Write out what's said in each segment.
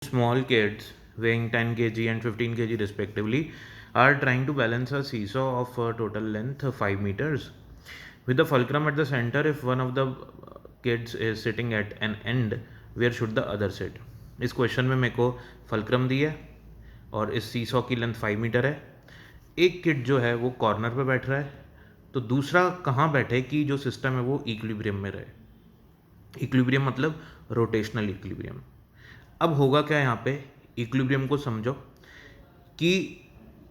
Small kids weighing 10 kg and 15 kg respectively are trying to balance a seesaw of total length 5 meters. With the fulcrum at the center, if one of the kids is sitting at an end, where should the other sit? इस question में मेरे को fulcrum दी है और इस seesaw की length 5 metre है. एक किड जो है वो कॉर्नर पे बैठ रहा है, तो दूसरा कहाँ बैठे कि जो सिस्टम है वो इक्विलिब्रियम में रहे. इक्विलिब्रियम मतलब रोटेशनल इक्विलिब्रियम. अब होगा क्या यहाँ पे, इक्विलिब्रियम को समझो कि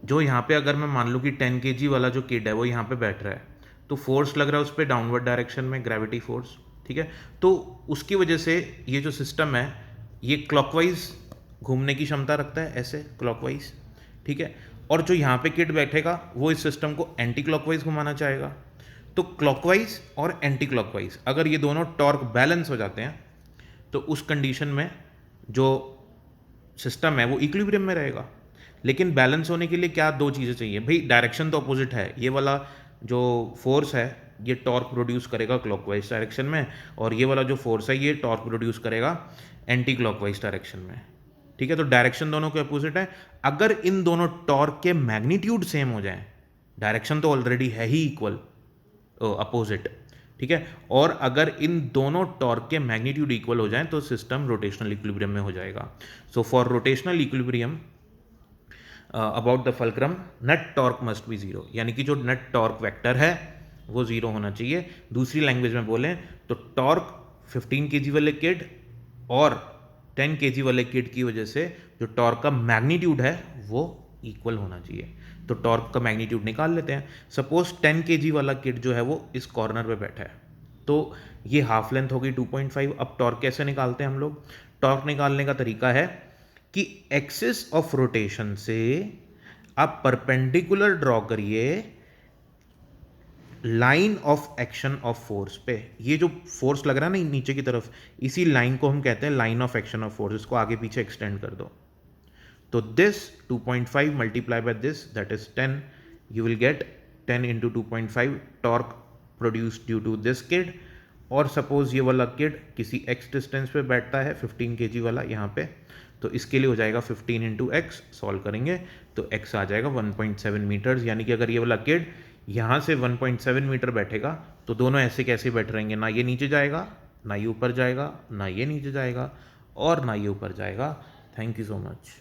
जो यहाँ पे अगर मैं मान लूँ कि 10 kg वाला जो किड है वो यहाँ पे बैठ रहा है, तो फोर्स लग रहा है उस पर डाउनवर्ड डायरेक्शन में, ग्रेविटी फोर्स. ठीक है, तो उसकी वजह से ये जो सिस्टम है ये क्लॉकवाइज घूमने की क्षमता रखता है, ऐसे क्लॉकवाइज. ठीक है, और जो यहाँ पे किड बैठेगा वो इस सिस्टम को एंटी क्लॉकवाइज घुमाना चाहेगा. तो क्लॉकवाइज और एंटी क्लॉकवाइज अगर ये दोनों टॉर्क बैलेंस हो जाते हैं तो उस कंडीशन में जो सिस्टम है वो इक्विलिब्रियम में रहेगा. लेकिन बैलेंस होने के लिए क्या दो चीज़ें चाहिए भाई, डायरेक्शन तो अपोजिट है. ये वाला जो फोर्स है ये टॉर्क प्रोड्यूस करेगा क्लॉकवाइज डायरेक्शन में, और ये वाला जो फोर्स है ये टॉर्क प्रोड्यूस करेगा एंटी क्लॉकवाइज डायरेक्शन में. ठीक है, तो डायरेक्शन दोनों के अपोजिट है. अगर इन दोनों टॉर्क के मैग्नीट्यूड सेम हो जाए, डायरेक्शन तो ऑलरेडी है ही इक्वल, अपोजिट. ठीक है, और अगर इन दोनों टॉर्क के मैग्नीट्यूड इक्वल हो जाएं तो सिस्टम रोटेशनल इक्विलिब्रियम में हो जाएगा. So for rotational equilibrium about the fulcrum, net torque must be zero, यानी कि जो नेट टॉर्क वेक्टर है वो जीरो होना चाहिए. दूसरी लैंग्वेज में बोलें तो टॉर्क 15 kg वाले किड और 10 kg वाले किड की वजह से जो टॉर्क का मैग्नीट्यूड है वो इक्वल होना चाहिए. तो टॉर्क का मैग्नीट्यूड निकाल लेते हैं. सपोज 10 kg वाला किड जो है वो इस कॉर्नर पे बैठा है, तो ये हाफ लेंथ होगी 2.5. अब टॉर्क कैसे निकालते हैं हम लोग? टॉर्क निकालने का तरीका है कि एक्सिस ऑफ रोटेशन से आप परपेंडिकुलर ड्रॉ करिए line of action of force पे. ये जो फोर्स लग रहा है ना नीचे की तरफ, इसी लाइन को हम कहते हैं line of action of force. इसको आगे पीछे एक्सटेंड कर दो. तो this 2.5 multiply by this, that is 10, you will get 10 into 2.5 torque produced due to this kid. और सपोज ये वाला किड किसी x डिस्टेंस पे बैठता है 15 kg वाला यहाँ पे, तो इसके लिए हो जाएगा 15 इंटू एक्स. सॉल्व करेंगे तो x आ जाएगा 1.7 मीटर्स. यानी कि अगर ये वाला किड यहाँ से 1.7 मीटर बैठेगा तो दोनों ऐसे कैसे बैठ रहेंगे, ना ये नीचे जाएगा, ना ये ऊपर जाएगा, ना ये नीचे जाएगा, और ना ये ऊपर जाएगा. Thank you so much.